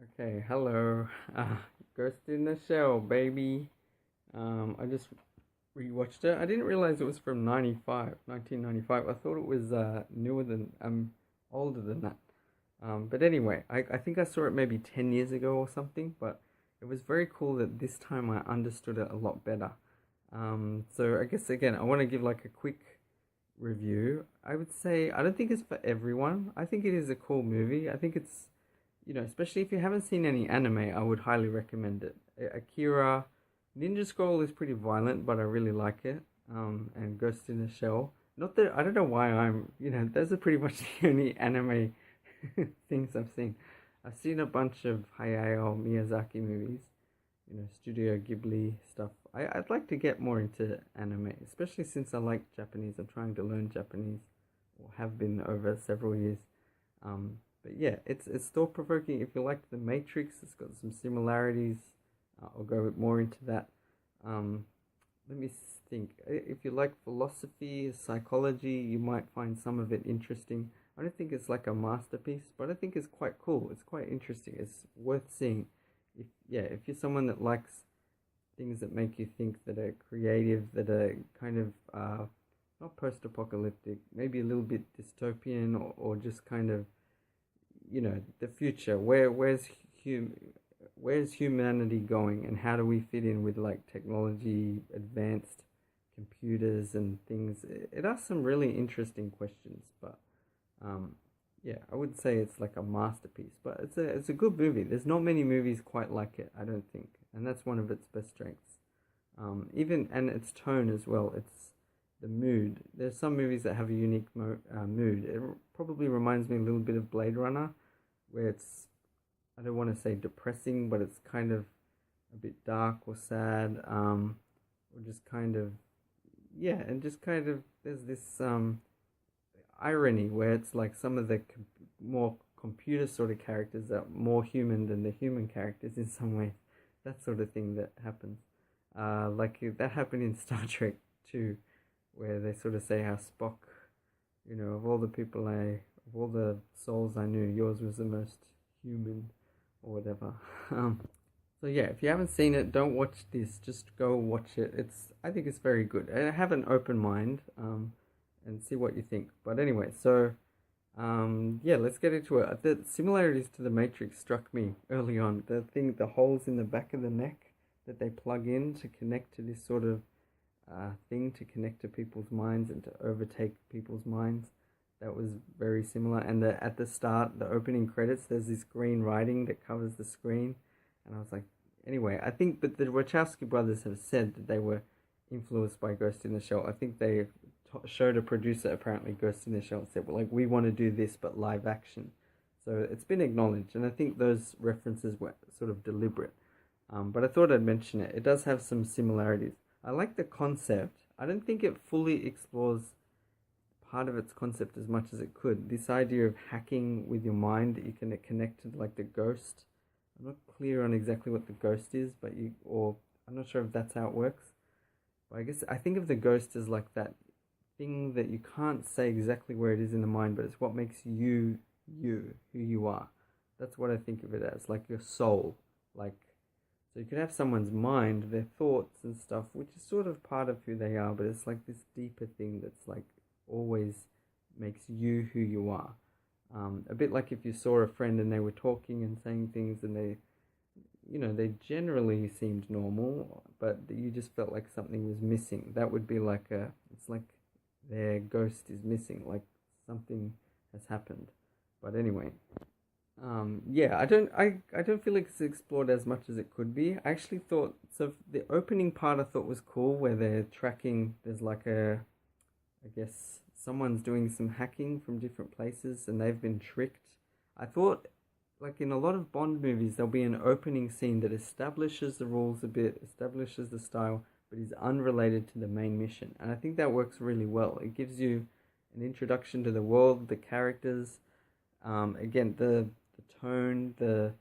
Okay, hello. Ghost in the Shell, baby. I just rewatched it. I didn't realize it was from 1995. I thought it was newer than older than that. But anyway, I think I saw it maybe 10 years ago or something, but it was very cool that this time I understood it a lot better. So I guess again, I want to give like a quick review. I would say I don't think it's for everyone. I think it is a cool movie. I think it's especially if you haven't seen any anime, I would highly recommend it. Akira, Ninja Scroll is pretty violent, but I really like it. And Ghost in the Shell. Not that I don't know why those are pretty much the only anime things I've seen. I've seen a bunch of Hayao Miyazaki movies, Studio Ghibli stuff. I'd like to get more into anime, especially since I like Japanese. I'm trying to learn Japanese, or have been over several years. But yeah, it's thought provoking. If you like The Matrix, it's got some similarities. I'll go more into that. Um, Let me think. If you like philosophy, psychology, you might find some of it interesting. I don't think it's like a masterpiece, but I think it's quite cool. It's quite interesting. It's worth seeing. If you're someone that likes things that make you think, that are creative, that are kind of not post-apocalyptic, maybe a little bit dystopian, or just kind of the future. Where's humanity going, and how do we fit in with like technology, advanced computers and things? It asks some really interesting questions, but um yeah, I would say it's like a masterpiece, but it's a good movie. There's not many movies quite like it, I don't think, and that's one of its best strengths. Even and its tone as well. It's the mood. There's some movies that have a unique mood. It probably reminds me a little bit of Blade Runner, where it's, I don't want to say depressing, but it's kind of a bit dark or sad, or just kind of, yeah, and just kind of there's this irony where it's like some of the more computer sort of characters are more human than the human characters in some ways. That sort of thing that happens. Like that happened in Star Trek too, where they sort of say how Spock, of all the people of all the souls I knew, yours was the most human, or whatever. Um, so yeah, if you haven't seen it, don't watch this. Just go watch it. I think it's very good. And have an open mind, and see what you think. But anyway, so yeah, let's get into it. The similarities to the Matrix struck me early on. The holes in the back of the neck that they plug in to connect to this sort of thing, to connect to people's minds and to overtake people's minds. That was very similar. And at the start, the opening credits, there's this green writing that covers the screen, and I was like, anyway, I think, but the Wachowski brothers have said that they were influenced by Ghost in the Shell. I think they showed a producer apparently Ghost in the Shell and said, well, like, we want to do this but live action. So it's been acknowledged, and I think those references were sort of deliberate. But I thought I'd mention it. It does have some similarities. I like the concept. I don't think it fully explores part of its concept as much as it could. This idea of hacking with your mind, that you can connect to like the ghost. I'm not clear on exactly what the ghost is, or I'm not sure if that's how it works. But I think of the ghost as like that thing that you can't say exactly where it is in the mind, but it's what makes you, who you are. That's what I think of it as, like your soul. Like, so you could have someone's mind, their thoughts and stuff, which is sort of part of who they are, but it's like this deeper thing that's like always makes you who you are. A bit like if you saw a friend and they were talking and saying things, and they generally seemed normal, but you just felt like something was missing. That would be like it's like their ghost is missing, like something has happened. But anyway, yeah, I don't feel like it's explored as much as it could be. I actually thought, so the opening part I thought was cool, where they're tracking. There's like I guess someone's doing some hacking from different places, and they've been tricked. I thought, like in a lot of Bond movies, there'll be an opening scene that establishes the rules a bit, establishes the style, but is unrelated to the main mission. And I think that works really well. It gives you an introduction to the world, the characters, again, the tone, the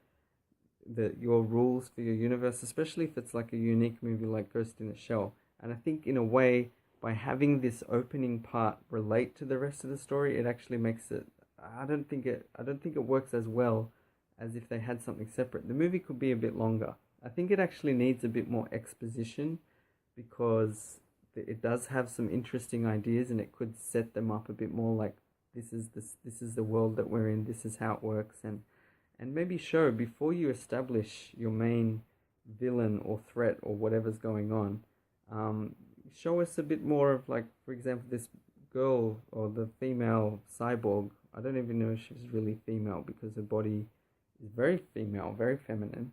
your rules for your universe, especially if it's like a unique movie like Ghost in the Shell. And I think in a way, by having this opening part relate to the rest of the story, it actually makes it. I don't think it works as well as if they had something separate. The movie could be a bit longer. I think it actually needs a bit more exposition because it does have some interesting ideas, and it could set them up a bit more, like this is the world that we're in, this is how it works, and maybe show before you establish your main villain or threat or whatever's going on. Show us a bit more of, like, for example, this girl or the female cyborg. I don't even know if she's really female because her body is very female, very feminine,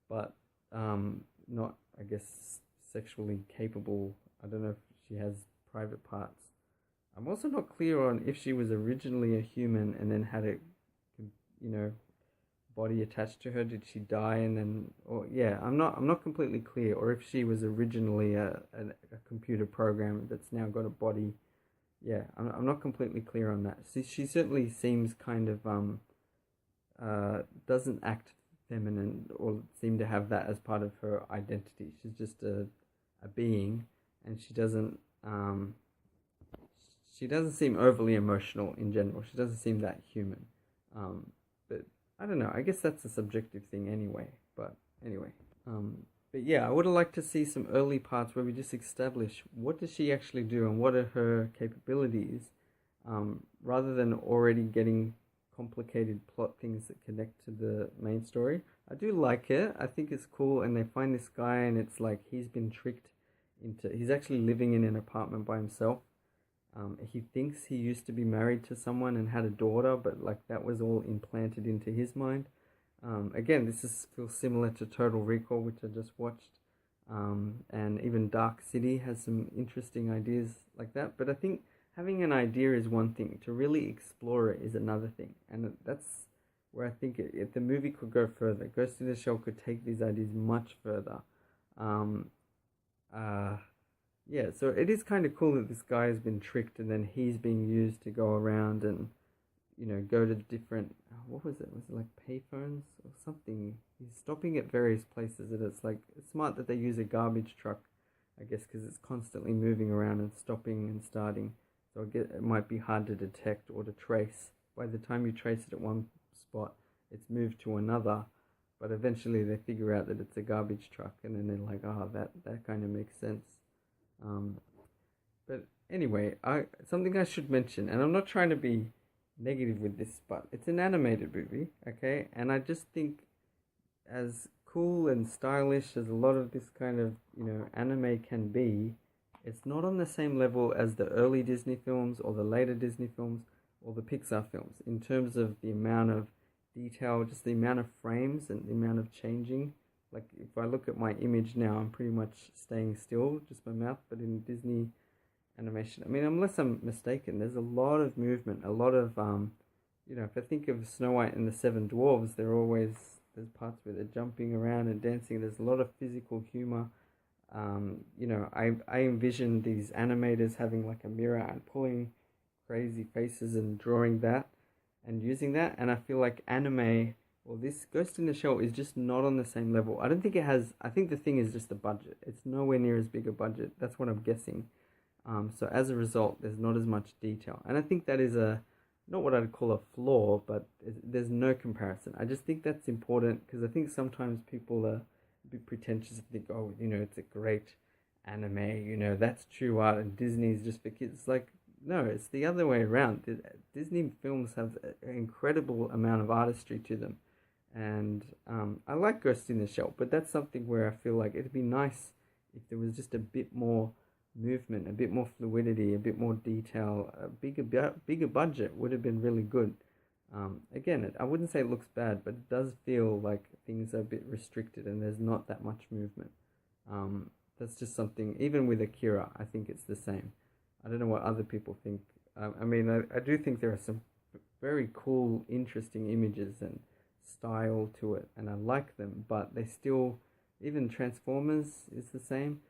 but not, I guess, sexually capable. I don't know if she has private parts. I'm also not clear on if she was originally a human and then had a, body attached to her. Did she die and then, or yeah, I'm not completely clear. Or if she was originally a computer program that's now got a body. Yeah, I'm not completely clear on that. She certainly seems kind of doesn't act feminine or seem to have that as part of her identity. She's just a being, and she doesn't seem overly emotional in general. She doesn't seem that human. But I don't know. I guess that's a subjective thing anyway. But anyway. But yeah, I would have liked to see some early parts where we just establish what does she actually do and what are her capabilities, rather than already getting complicated plot things that connect to the main story. I do like it. I think it's cool, and they find this guy, and it's like he's been tricked into... He's actually living in an apartment by himself. He thinks he used to be married to someone and had a daughter, but like that was all implanted into his mind. Again, feels similar to Total Recall, which I just watched. And even Dark City has some interesting ideas like that. But I think having an idea is one thing. To really explore it is another thing. And that's where I think the movie could go further. Ghost in the Shell could take these ideas much further. Yeah, so it is kind of cool that this guy has been tricked and then he's being used to go around and, go to different, what was it? Was it like payphones or something? He's stopping at various places, and it's like, it's smart that they use a garbage truck, I guess, because it's constantly moving around and stopping and starting. So I guess it might be hard to detect or to trace. By the time you trace it at one spot, it's moved to another, but eventually they figure out that it's a garbage truck, and then they're like, that kind of makes sense. But anyway, something I should mention, and I'm not trying to be negative with this, but it's an animated movie, okay? And I just think, as cool and stylish as a lot of this kind of, anime can be, it's not on the same level as the early Disney films or the later Disney films or the Pixar films in terms of the amount of detail, just the amount of frames and the amount of changing. Like, if I look at my image now, I'm pretty much staying still, just my mouth, but in Disney animation, I mean, unless I'm mistaken, there's a lot of movement, a lot of, if I think of Snow White and the Seven Dwarves, there's parts where they're jumping around and dancing, there's a lot of physical humor. I envision these animators having like a mirror and pulling crazy faces and drawing that and using that, and I feel like anime... Well, this Ghost in the Shell is just not on the same level. I don't think it has... I think the thing is just the budget. It's nowhere near as big a budget. That's what I'm guessing. So as a result, there's not as much detail. And I think that is not what I'd call a flaw, but there's no comparison. I just think that's important because I think sometimes people are a bit pretentious and think, oh, it's a great anime, that's true art and Disney's just for kids. It's like, no, it's the other way around. Disney films have an incredible amount of artistry to them. And I like Ghost in the Shell, but that's something where I feel like it'd be nice if there was just a bit more movement, a bit more fluidity, a bit more detail, a bigger budget would have been really good. Again, I wouldn't say it looks bad, but it does feel like things are a bit restricted and there's not that much movement. That's just something, even with Akira, I think it's the same. I don't know what other people think. I mean, I do think there are some very cool, interesting images and style to it, and I like them, but they still, even Transformers is the same.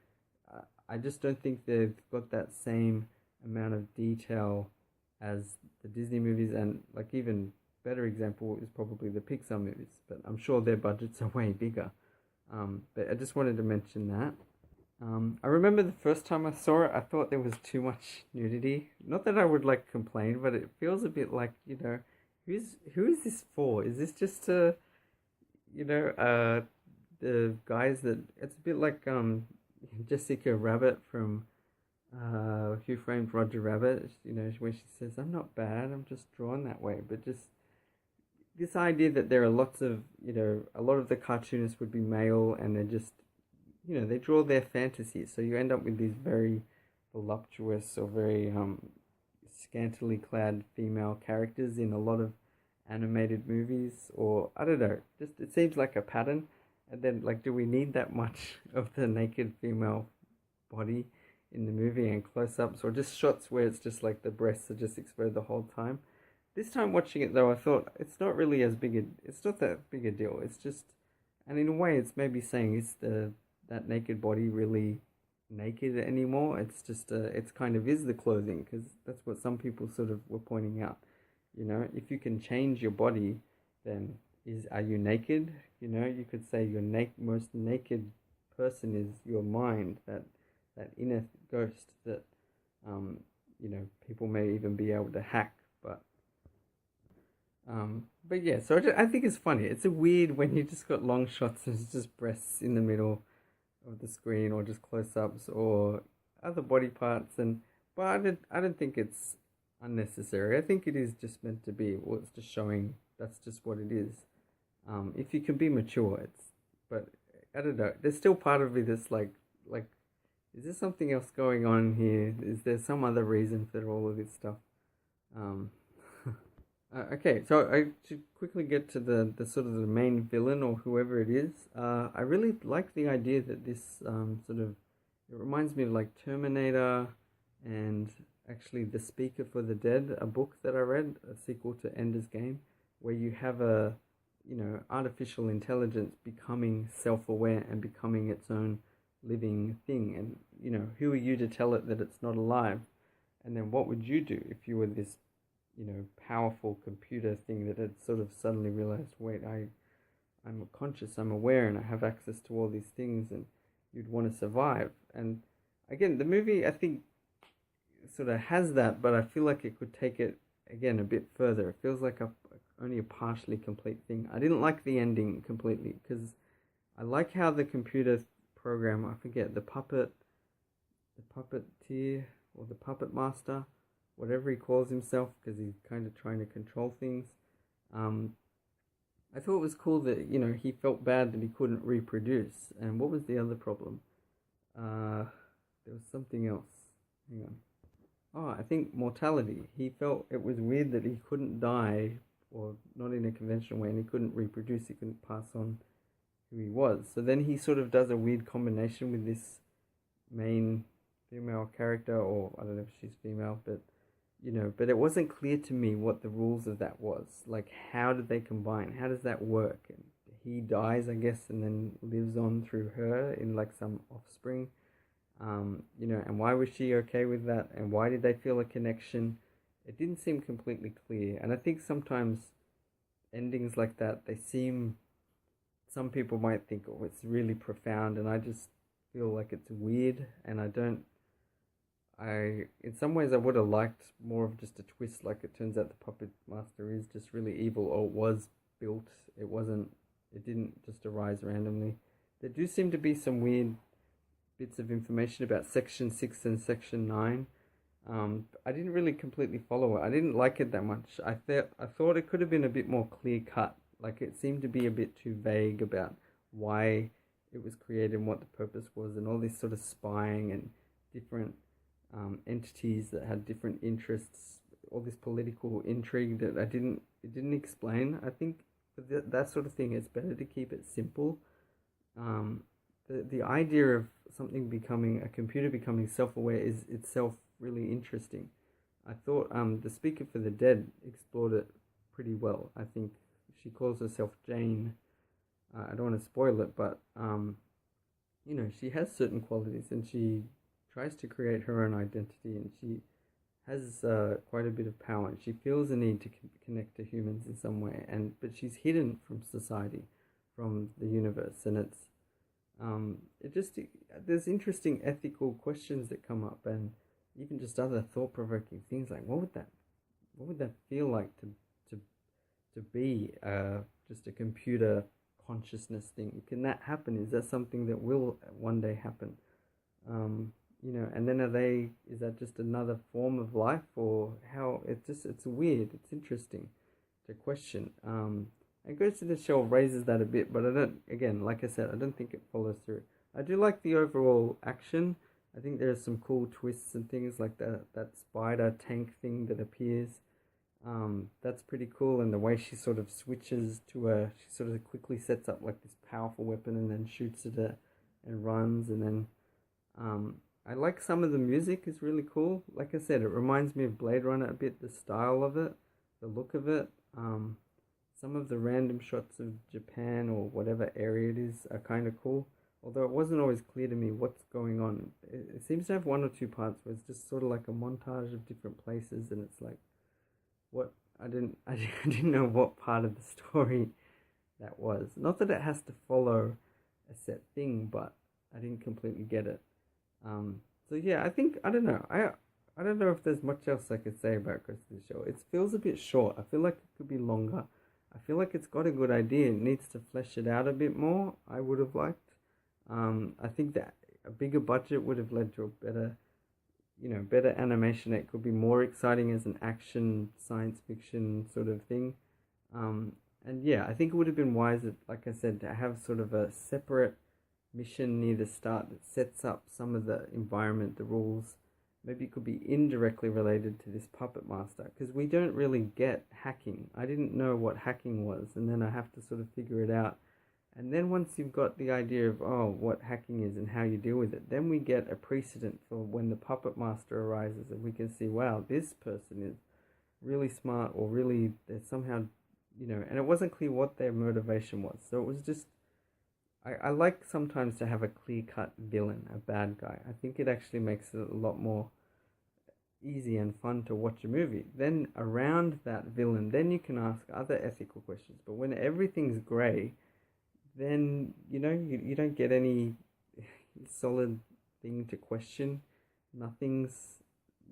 I just don't think they've got that same amount of detail as the Disney movies, and like even better example is probably the Pixar movies, but I'm sure their budgets are way bigger. But I just wanted to mention that. I remember the first time I saw it, I thought there was too much nudity. Not that I would complain, but it feels a bit like, who is this for? Is this just to, you know, the guys that it's a bit like Jessica Rabbit from Who Framed Roger Rabbit. You know, where she says, "I'm not bad. I'm just drawn that way." But just this idea that there are lots of, you know, a lot of the cartoonists would be male, and they're just, you know, they draw their fantasies. So you end up with these very voluptuous or very scantily clad female characters in a lot of animated movies, or I don't know, just it seems like a pattern. And then, like, do we need that much of the naked female body in the movie and close ups, or just shots where it's just like the breasts are just exposed the whole time? This time watching it though, I thought it's not really as big a, it's not that big a deal. It's just, and in a way, it's maybe saying is the that naked body really naked anymore? It's just it's kind of is the clothing, because that's what some people sort of were pointing out. You know, if you can change your body, then are you naked? You know, you could say your most naked person is your mind, that inner ghost that you know, people may even be able to hack, but yeah, so I think it's funny. It's a weird when you just got long shots and it's just breasts in the middle of the screen, or just close ups, or other body parts, and but I don't think it's unnecessary. I think it is just meant to be. Well, it's just showing that's just what it is. If you can be mature, it's. But I don't know. There's still part of me that's like, is there something else going on here? Is there some other reason for all of this stuff? Um, okay, so I should quickly get to the sort of the main villain, or whoever it is. I really like the idea that this sort of, it reminds me of like Terminator, and actually The Speaker for the Dead, a book that I read, a sequel to Ender's Game, where you have a, you know, artificial intelligence becoming self-aware and becoming its own living thing. And, you know, who are you to tell it that it's not alive? And then what would you do if you were this, you know, powerful computer thing that had sort of suddenly realized, wait, I'm conscious, I'm aware, and I have access to all these things, and you'd want to survive. And again, the movie, I think, sort of has that, but I feel like it could take it again a bit further. It feels like only a partially complete thing. I didn't like the ending completely, because I like how the computer program, I forget, the puppeteer, or the puppet master, whatever he calls himself, because he's kind of trying to control things. I thought it was cool that, you know, he felt bad that he couldn't reproduce. And what was the other problem? There was something else. Hang on. Oh, I think mortality. He felt it was weird that he couldn't die, or not in a conventional way, and he couldn't reproduce. He couldn't pass on who he was. So then he sort of does a weird combination with this main female character, or I don't know if she's female, but you know, but it wasn't clear to me what the rules of that was. Like, how did they combine? How does that work? And he dies, I guess, and then lives on through her in like some offspring. You know, and why was she okay with that? And why did they feel a connection? It didn't seem completely clear. And I think sometimes endings like that, they seem, some people might think, oh, it's really profound, and I just feel like it's weird, and in some ways I would have liked more of just a twist, like it turns out the puppet master is just really evil, or was built. It didn't just arise randomly. There do seem to be some weird bits of information about Section 6 and Section 9. I didn't really completely follow it. I didn't like it that much. I thought it could have been a bit more clear cut. Like, it seemed to be a bit too vague about why it was created and what the purpose was, and all this sort of spying and different entities that had different interests, all this political intrigue that it didn't explain. I think for that sort of thing, it's better to keep it simple. The idea of a computer becoming self-aware is itself really interesting. I thought the Speaker for the Dead explored it pretty well. I think she calls herself Jane. I don't want to spoil it, but you know, she has certain qualities, and she tries to create her own identity, and she has quite a bit of power, and she feels the need to connect to humans in some way, but she's hidden from society, from the universe, and there's interesting ethical questions that come up, and even just other thought-provoking things, like what would that feel like to be just a computer consciousness thing. Can that happen? Is that something that will one day happen? And then is that just another form of life, or how? It's weird. It's interesting to question. And Ghost in the Shell raises that a bit, but I don't, again, like I said, I don't think it follows through. I do like the overall action. I think there are some cool twists and things like that spider tank thing that appears. That's pretty cool, and the way she sort of switches she sort of quickly sets up like this powerful weapon and then shoots at it and runs, and then I like some of the music is really cool. Like I said, it reminds me of Blade Runner a bit, the style of it, the look of it. Some of the random shots of Japan or whatever area it is are kind of cool. Although it wasn't always clear to me what's going on. It seems to have one or two parts where it's just sort of like a montage of different places, and it's like, what? I didn't know what part of the story that was. Not that it has to follow a set thing, but I didn't completely get it. So yeah, I don't know. I don't know if there's much else I could say about Ghost of the Shell. It feels a bit short. I feel like it could be longer. I feel like it's got a good idea. It needs to flesh it out a bit more. I would have liked. I think that a bigger budget would have led to a better animation. It could be more exciting as an action science fiction sort of thing. And yeah, I think it would have been wiser, like I said, to have sort of a separate mission near the start that sets up some of the environment, the rules. Maybe it could be indirectly related to this puppet master, because we don't really get hacking. I didn't know what hacking was, and then I have to sort of figure it out. And then once you've got the idea of, what hacking is and how you deal with it, then we get a precedent for when the puppet master arises, and we can see, wow, this person is really smart, or really, they're somehow, and it wasn't clear what their motivation was. So it was just, I like sometimes to have a clear-cut villain, a bad guy. I think it actually makes it a lot more easy and fun to watch a movie. Then around that villain, then you can ask other ethical questions. But when everything's grey, then, you don't get any solid thing to question.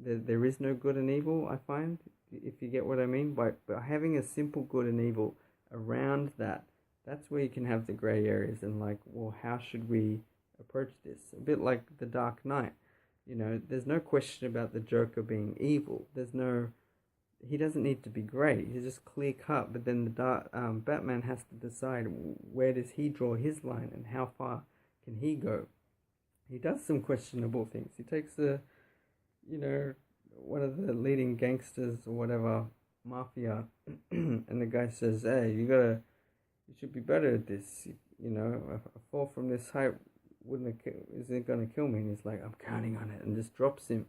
There is no good and evil, I find, if you get what I mean. By having a simple good and evil around that, that's where you can have the grey areas and like, well, how should we approach this? A bit like The Dark Knight. There's no question about the Joker being evil. He doesn't need to be grey. He's just clear cut. But then Batman has to decide, where does he draw his line and how far can he go? He does some questionable things. He takes one of the leading gangsters or whatever, mafia, and the guy says, hey, you should be better at this. A fall from this height isn't going to kill me. And he's like, I'm counting on it, and just drops him.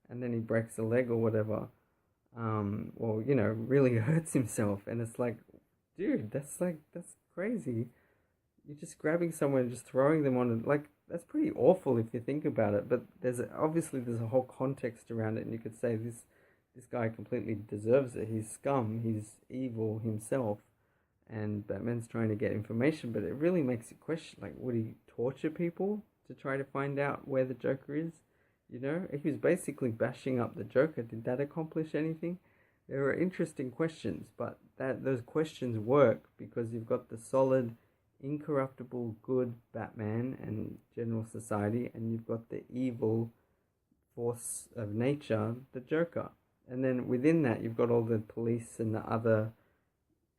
And then he breaks a leg or whatever. Really hurts himself. And it's like, dude, that's crazy. You're just grabbing someone and just throwing them on it. Like, that's pretty awful if you think about it. But there's a whole context around it. And you could say this guy completely deserves it. He's scum. He's evil himself. And Batman's trying to get information, but it really makes you question, like, would he torture people to try to find out where the Joker is? He was basically bashing up the Joker. Did that accomplish anything? There are interesting questions, but those questions work because you've got the solid, incorruptible, good Batman and general society, and you've got the evil force of nature, the Joker. And then within that, you've got all the police and the other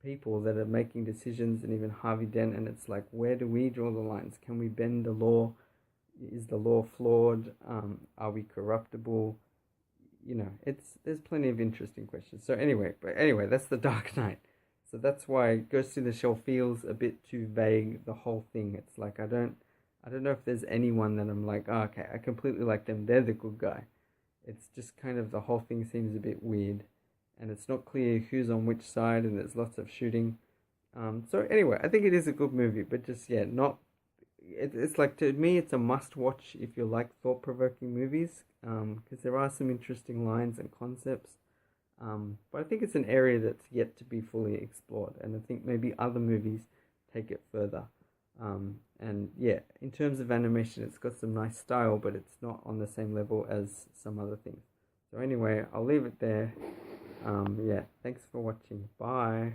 people that are making decisions, and even Harvey Dent, and it's like, where do we draw the lines? Can we bend the law? Is the law flawed? Are we corruptible? There's plenty of interesting questions. So anyway, that's The Dark Knight. So that's why Ghost in the Shell feels a bit too vague, the whole thing. It's like, I don't know if there's anyone that I'm like, okay, I completely like them, they're the good guy. It's just kind of, the whole thing seems a bit weird. And it's not clear who's on which side, and there's lots of shooting. So anyway, I think it is a good movie, but just, it's like, to me, it's a must-watch if you like thought-provoking movies, because there are some interesting lines and concepts. But I think it's an area that's yet to be fully explored, and I think maybe other movies take it further. And yeah, in terms of animation, it's got some nice style, but it's not on the same level as some other things. So anyway, I'll leave it there. Thanks for watching. Bye.